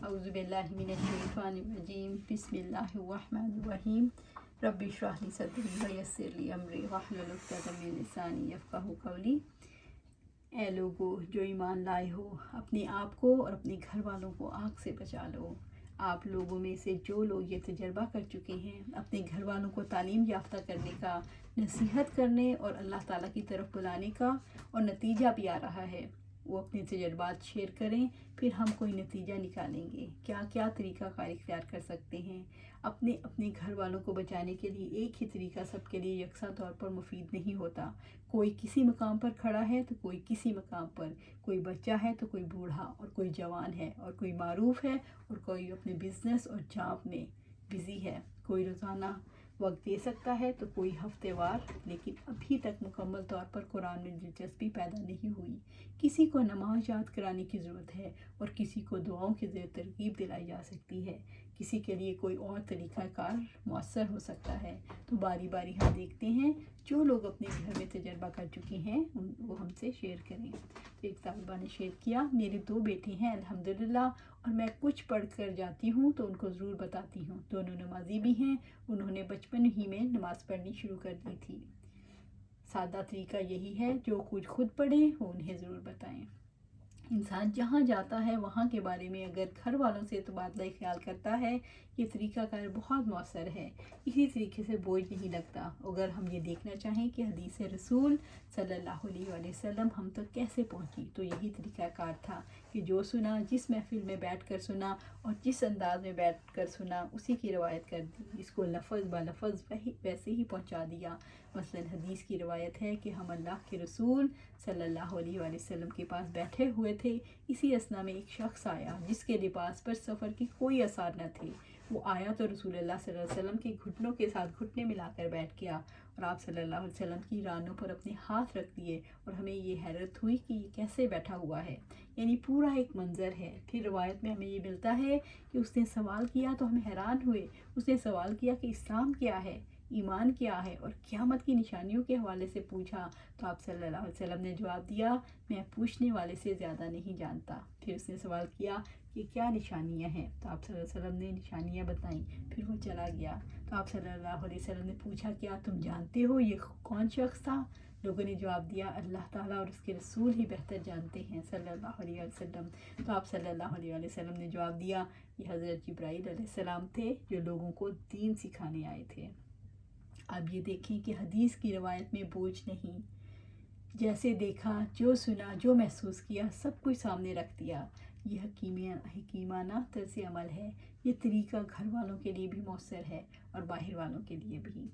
اعوذ باللہ من الشیطان الرجیم بسم اللہ الرحمن الرحیم رب اشرح لی صدری ویسر لی امری واحلل عقدۃ من لسانی یفقہوا قولی۔ اے لوگو جو ایمان لائے ہو، اپنے آپ کو اور اپنے گھر والوں کو آگ سے بچا لو۔ آپ لوگوں میں سے جو لوگ یہ تجربہ کر چکے ہیں اپنے گھر والوں کو تعلیم یافتہ کرنے کا، نصیحت کرنے اور اللہ تعالیٰ کی طرف بلانے کا، اور نتیجہ بھی آ رہا ہے، وہ اپنے تجربات شیئر کریں، پھر ہم کوئی نتیجہ نکالیں گے۔ کیا کیا طریقہ کار اختیار کر سکتے ہیں؟ اپنے گھر والوں کو بچانے کے لیے ایک ہی طریقہ سب کے لیے یکساں طور پر مفید نہیں ہوتا۔ کوئی کسی مقام پر کھڑا ہے تو کوئی کسی مقام پر، کوئی بچہ ہے تو کوئی بوڑھا، اور کوئی جوان ہے، اور کوئی معروف ہے اور کوئی اپنے بزنس اور جاب میں بزی ہے۔ کوئی روزانہ وقت دے سکتا ہے تو کوئی ہفتے وار، لیکن ابھی تک مکمل طور پر قرآن میں دلچسپی پیدا نہیں ہوئی۔ کسی کو نماز یاد کرانے کی ضرورت ہے اور کسی کو دعاؤں کے ذریعے ترغیب دلائی جا سکتی ہے۔ کسی کے لیے کوئی اور طریقہ کار مؤثر ہو سکتا ہے۔ تو باری باری ہم دیکھتے ہیں جو لوگ اپنے گھر میں تجربہ کر چکے ہیں وہ ہم سے شیئر کریں۔ تو ایک طالبہ نے شیئر کیا، میرے 2 بیٹے ہیں الحمدللہ، اور میں کچھ پڑھ کر جاتی ہوں تو ان کو ضرور بتاتی ہوں۔ دونوں نمازی بھی ہیں، انہوں نے بچپن ہی میں نماز پڑھنی شروع کر دی تھی۔ سادہ طریقہ یہی ہے، جو کچھ خود پڑھیں وہ انہیں ضرور بتائیں۔ انسان جہاں جاتا ہے وہاں کے بارے میں اگر گھر والوں سے تبادلہ خیال کرتا ہے، یہ طریقہ کار بہت مؤثر ہے۔ اسی طریقے سے بوجھ نہیں لگتا۔ اگر ہم یہ دیکھنا چاہیں کہ حدیث رسول صلی اللہ علیہ وآلہ وسلم ہم تک کیسے پہنچی، تو یہی طریقہ کار تھا کہ جو سنا، جس محفل میں بیٹھ کر سنا اور جس انداز میں بیٹھ کر سنا، اسی کی روایت کر دی، اس کو لفظ بہ لفظ ویسے ہی پہنچا دیا۔ مثلا حدیث کی روایت ہے کہ ہم اللہ کے رسول صلی اللہ علیہ وآلہ وسلم کے پاس بیٹھے ہوئے تھے، اسی اثنا میں ایک شخص آیا جس کے لباس پر سفر کی کوئی آثار نہ تھے۔ وہ آیا تو رسول اللہ صلی اللہ علیہ وسلم کے گھٹنوں کے ساتھ گھٹنے ملا کر بیٹھ گیا، اور آپ صلی اللہ علیہ وسلم کی رانوں پر اپنے ہاتھ رکھ دیے، اور ہمیں یہ حیرت ہوئی کہ یہ کیسے بیٹھا ہوا ہے۔ یعنی پورا ایک منظر ہے۔ پھر روایت میں ہمیں یہ ملتا ہے کہ اس نے سوال کیا تو ہم حیران ہوئے۔ اس نے سوال کیا کہ اسلام کیا ہے، ایمان کیا ہے، اور قیامت کی نشانیوں کے حوالے سے پوچھا، تو آپ صلی اللہ علیہ وسلم نے جواب دیا، میں پوچھنے والے سے زیادہ نہیں جانتا۔ پھر اس نے سوال کیا کہ کیا نشانیاں ہیں، تو آپ صلی اللہ علیہ وسلم نے نشانیاں بتائیں، پھر وہ چلا گیا۔ تو آپ صلی اللہ علیہ وسلم نے پوچھا، کیا تم جانتے ہو یہ کون شخص تھا؟ لوگوں نے جواب دیا، اللہ تعالیٰ اور اس کے رسول ہی بہتر جانتے ہیں صلی اللہ علیہ وسلم۔ تو آپ صلی اللہ علیہ وسلم نے جواب دیا، یہ حضرت جبرائیل علیہ السلام تھے جو لوگوں کو دین سکھانے آئے تھے۔ اب یہ دیکھیں کہ حدیث کی روایت میں بوجھ نہیں، جیسے دیکھا، جو سنا، جو محسوس کیا، سب کچھ سامنے رکھ دیا۔ یہ حکیمانہ طرز عمل ہے۔ یہ طریقہ گھر والوں کے لیے بھی مؤثر ہے اور باہر والوں کے لیے بھی۔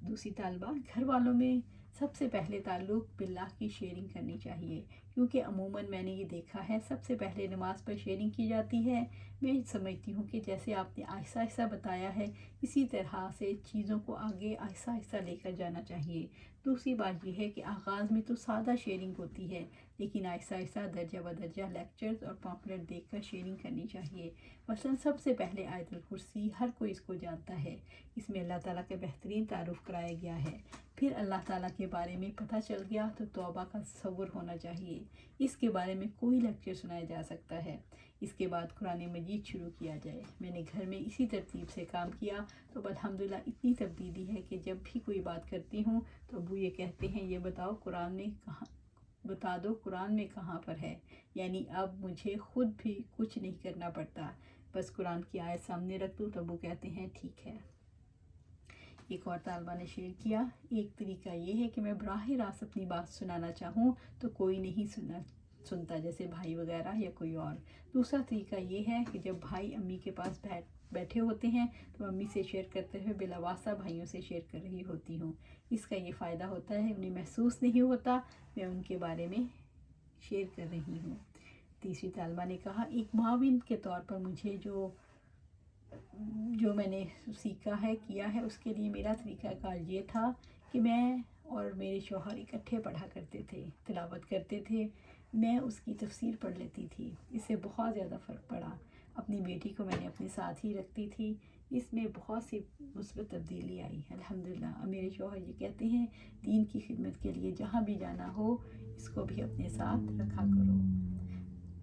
دوسری طالبہ، گھر والوں میں سب سے پہلے تعلق باللہ کی شیئرنگ کرنی چاہیے، کیونکہ عموماً میں نے یہ دیکھا ہے سب سے پہلے نماز پر شیئرنگ کی جاتی ہے۔ میں سمجھتی ہوں کہ جیسے آپ نے آہستہ آہستہ بتایا ہے، اسی طرح سے چیزوں کو آگے آہستہ آہستہ لے کر جانا چاہیے۔ دوسری بات یہ ہے کہ آغاز میں تو سادہ شیئرنگ ہوتی ہے، لیکن آہستہ آہستہ درجہ بدرجہ لیکچرز اور پامفلیٹ دیکھ کر شیئرنگ کرنی چاہیے۔ مثلا سب سے پہلے آیت الکرسی، ہر کوئی اس کو جانتا ہے، اس میں اللہ تعالیٰ کا بہترین تعارف کرایا گیا ہے۔ پھر اللہ تعالیٰ کے بارے میں پتہ چل گیا تو توبہ کا تصور ہونا چاہیے، اس کے بارے میں کوئی لیکچر سنایا جا سکتا ہے۔ اس کے بعد قرآن مجید شروع کیا جائے۔ میں نے گھر میں اسی ترتیب سے کام کیا، تو اب الحمدللہ اتنی تبدیلی ہے کہ جب بھی کوئی بات کرتی ہوں تو ابو یہ کہتے ہیں، یہ بتا دو قرآن میں کہاں پر ہے۔ یعنی اب مجھے خود بھی کچھ نہیں کرنا پڑتا، بس قرآن کی آیت سامنے رکھ دوں تو ابو کہتے ہیں ٹھیک ہے۔ ایک اور طالبہ نے شیئر کیا، ایک طریقہ یہ ہے کہ میں براہ راست اپنی بات سنانا چاہوں تو کوئی نہیں سنتا، جیسے بھائی وغیرہ یا کوئی اور۔ دوسرا طریقہ یہ ہے کہ جب بھائی امی کے پاس بیٹھے ہوتے ہیں تو امی سے شیئر کرتے ہوئے بلا واسطہ بھائیوں سے شیئر کر رہی ہوتی ہوں۔ اس کا یہ فائدہ ہوتا ہے، انہیں محسوس نہیں ہوتا میں ان کے بارے میں شیئر کر رہی ہوں۔ تیسری طالبہ نے کہا، ایک معاون کے طور پر مجھے جو میں نے سیکھا ہے، کیا ہے، اس کے لیے میرا طریقہ کار یہ تھا کہ میں اور میرے شوہر اکٹھے پڑھا کرتے تھے، تلاوت کرتے تھے، میں اس کی تفسیر پڑھ لیتی تھی۔ اس سے بہت زیادہ فرق پڑا۔ اپنی بیٹی کو میں نے اپنے ساتھ ہی رکھتی تھی، اس میں بہت سی مثبت تبدیلی آئی الحمدللہ۔ اب میرے شوہر یہ کہتے ہیں، دین کی خدمت کے لیے جہاں بھی جانا ہو اس کو بھی اپنے ساتھ رکھا کرو۔